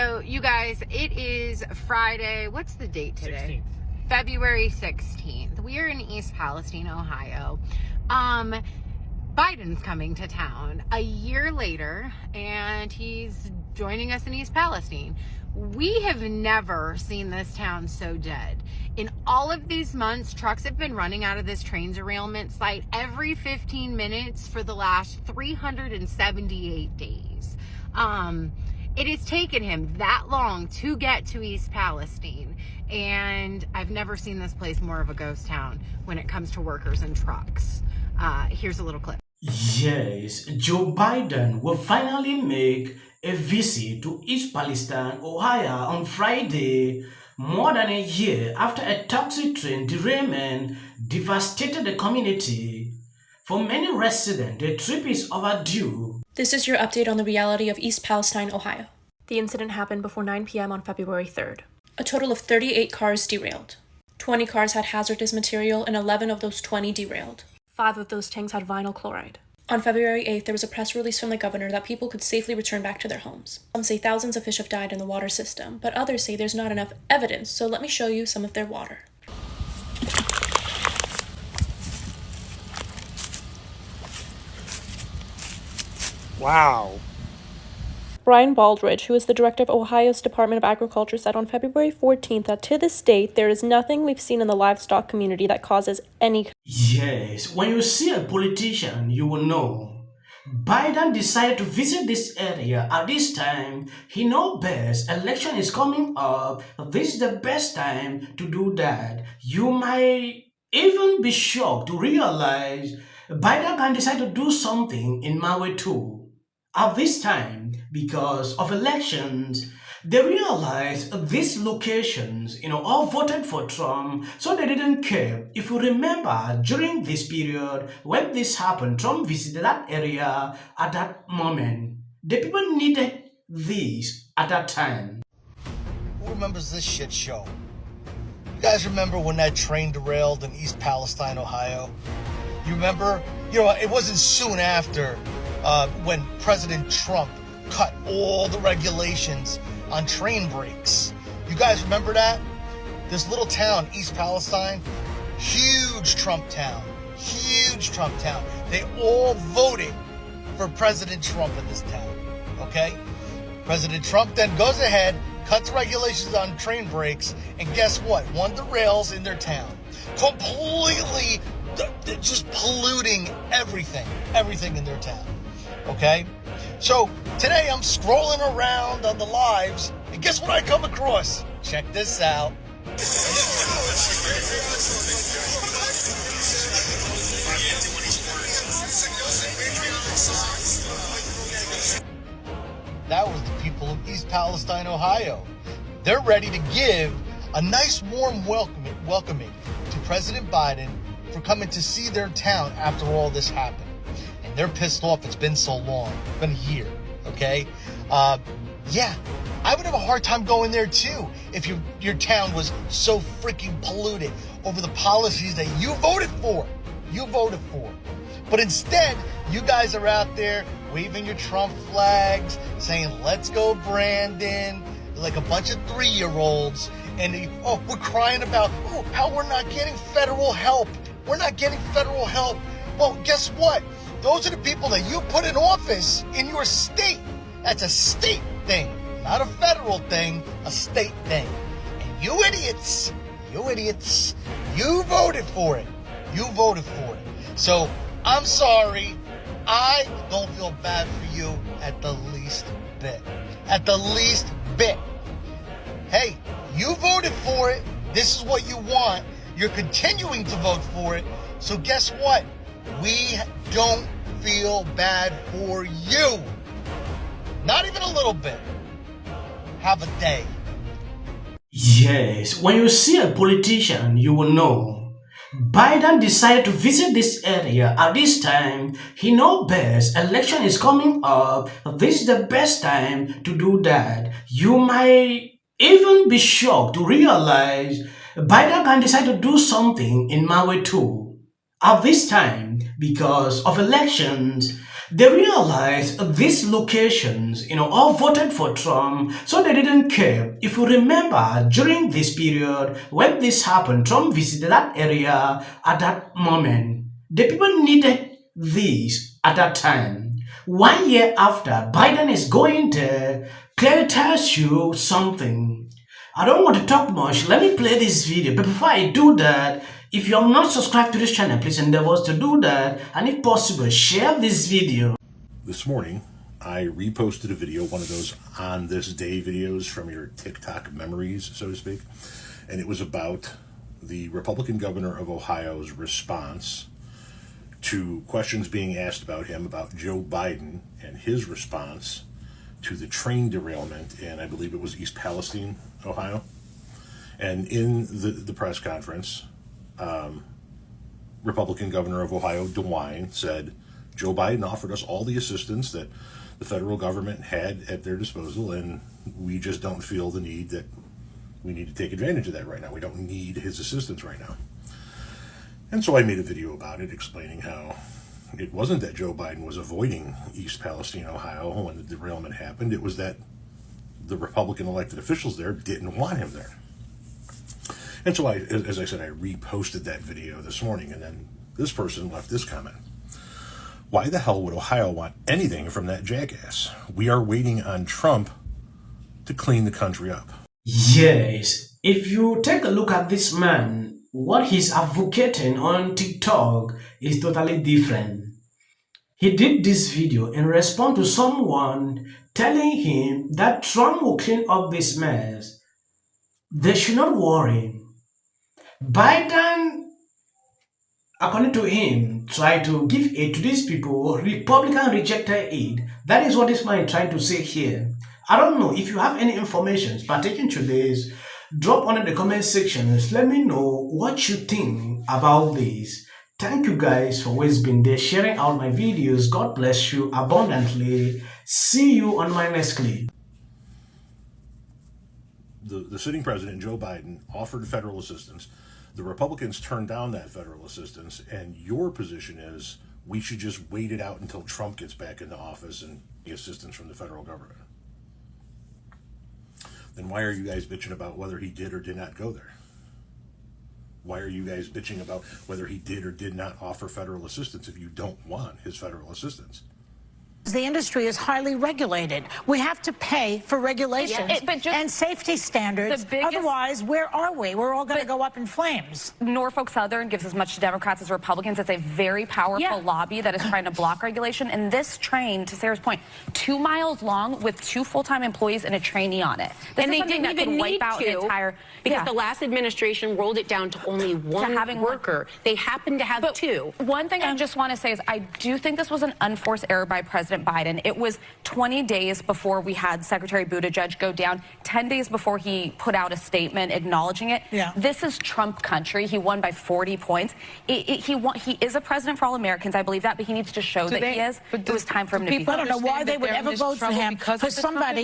So you guys, it is Friday. What's the date today? 16th. February 16th. We are in East Palestine, Ohio. Biden's coming to town a year later, and he's joining us in East Palestine. We have never seen this town so dead. In all of these months, trucks have been running out of this train derailment site every 15 minutes for the last 378 days. It has taken him that long to get to East Palestine, and I've never seen this place more of a ghost town when it comes to workers and trucks. Here's a little clip. Yes, Joe Biden will finally make a visit to East Palestine, Ohio on Friday, more than a year after a taxi train derailment devastated the community. For many residents, the trip is overdue. This is your update on the reality of East Palestine, Ohio. The incident happened before 9 p.m. on February 3rd. A total of 38 cars derailed. 20 cars had hazardous material and 11 of those 20 derailed. 5 of those tanks had vinyl chloride. On February 8th, there was a press release from the governor that people could safely return back to their homes. Some say thousands of fish have died in the water system, but others say there's not enough evidence, so let me show you some of their water. Wow. Brian Baldridge, who is the director of Ohio's Department of Agriculture, said on February 14th that to this date, there is nothing we've seen in the livestock community that causes any... Yes, when you see a politician, you will know. Biden decided to visit this area at this time. He knows best. Election is coming up. This is the best time to do that. You might even be shocked to realize Biden can decide to do something in Maui too. At this time, because of elections, they realized these locations, all voted for Trump, so they didn't care. If you remember, during this period, when this happened, Trump visited that area at that moment. The people needed this at that time. Who remembers this shit show? You guys remember when that train derailed in East Palestine, Ohio? You remember? It wasn't soon after when President Trump cut all the regulations on train brakes. You guys remember that? This little town, East Palestine, huge Trump town. They all voted for President Trump in this town, okay? President Trump then goes ahead, cuts regulations on train brakes, and guess what? One derails in their town. Completely just polluting everything in their town. Okay? So today I'm scrolling around on the lives, and guess what I come across? Check this out. That was the people of East Palestine, Ohio. They're ready to give a nice warm welcoming to President Biden for coming to see their town after all this happened. And they're pissed off it's been so long. It's been a year, okay? Yeah, I would have a hard time going there too if your town was so freaking polluted over the policies that you voted for. But instead, you guys are out there waving your Trump flags, saying, let's go, Brandon, like a bunch of 3-year-olds. And we're crying about, how we're not getting federal help. Well, guess what? Those are the people that you put in office in your state. That's a state thing, not a federal thing, a state thing. And you idiots, you voted for it. So I'm sorry. I don't feel bad for you at the least bit. Hey, you voted for it. This is what you want. You're continuing to vote for it. So guess what? We don't feel bad for you. Not even a little bit. Have a day. Yes, when you see a politician, you will know. Biden decided to visit this area at this time. He knows best. Election is coming up. This is the best time to do that. You might even be shocked to realize Biden can decide to do something in Maui too. At this time, because of elections, They realized these locations, all voted for Trump, so they didn't care. If you remember, during this period, when this happened, Trump visited that area at that moment. The people needed this at that time. 1 year after, Biden is going there, clearly tells you something. I don't want to talk much. Let me play this video. But before I do that, if you are not subscribed to this channel, please endeavor to do that. And if possible, share this video. This morning, I reposted a video, one of those on this day videos from your TikTok memories, so to speak. And it was about the Republican governor of Ohio's response to questions being asked about him, about Joe Biden, and his response to the train derailment in, I believe it was East Palestine, Ohio. And in the press conference, Republican governor of Ohio, DeWine, said, Joe Biden offered us all the assistance that the federal government had at their disposal, and we just don't feel the need that we need to take advantage of that right now. We don't need his assistance right now. And so I made a video about it, explaining how it wasn't that Joe Biden was avoiding East Palestine, Ohio when the derailment happened. It was that the Republican elected officials there didn't want him there. And so as I said, I reposted that video this morning, and then this person left this comment. Why the hell would Ohio want anything from that jackass? We are waiting on Trump to clean the country up. Yes, if you take a look at this man, what he's advocating on TikTok is totally different. He did this video in response to someone telling him that Trump will clean up this mess. They should not worry. Biden, according to him, tried to give aid to these people. Republican rejected aid. That is what this man is trying to say here. I don't know if you have any information pertaining to this. Drop on in the comment sections. Let me know what you think about this. Thank you guys for always being there, sharing out my videos. God bless you abundantly. See you on my next clip. The sitting president, Joe Biden, offered federal assistance. The Republicans turned down that federal assistance, and your position is we should just wait it out until Trump gets back into office and the assistance from the federal government. Then why are you guys bitching about whether he did or did not go there? Why are you guys bitching about whether he did or did not offer federal assistance if you don't want his federal assistance? The industry is highly regulated. We have to pay for regulations and safety standards. Otherwise, where are we? We're all going to go up in flames. Norfolk Southern gives as much to Democrats as Republicans. It's a very powerful lobby that is trying to block regulation. And this train, to Sarah's point, 2 miles long with 2 full-time employees and a trainee on it. This and they didn't even need to because the last administration rolled it down to only one worker. They happened to have 2. One thing I just want to say is I do think this was an unforced error by President Biden. It was 20 days before we had Secretary Buttigieg go down, 10 days before he put out a statement acknowledging it. This is Trump country. He won by 40 points. He is a president for all Americans. I believe that, but he needs to show that he is. It was time for him to be. I don't know why they would ever vote for him, for somebody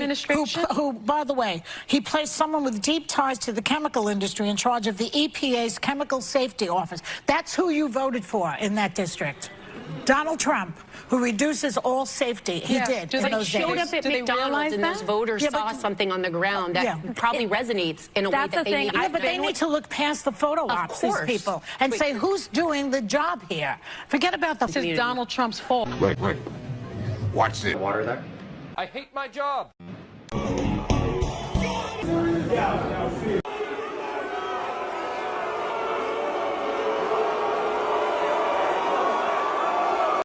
who, by the way, he placed someone with deep ties to the chemical industry in charge of the EPA's Chemical Safety Office. That's who you voted for in that district. Donald Trump, who reduces all safety. He did in those days. Showed up at McDonald's and those voters saw something on the ground that probably resonates in a way that they need. But they need to look past the photo ops, these people, and say, who's doing the job here? Forget about the... This is Donald Trump's fault. Wait. Watch this. Water there? I hate my job.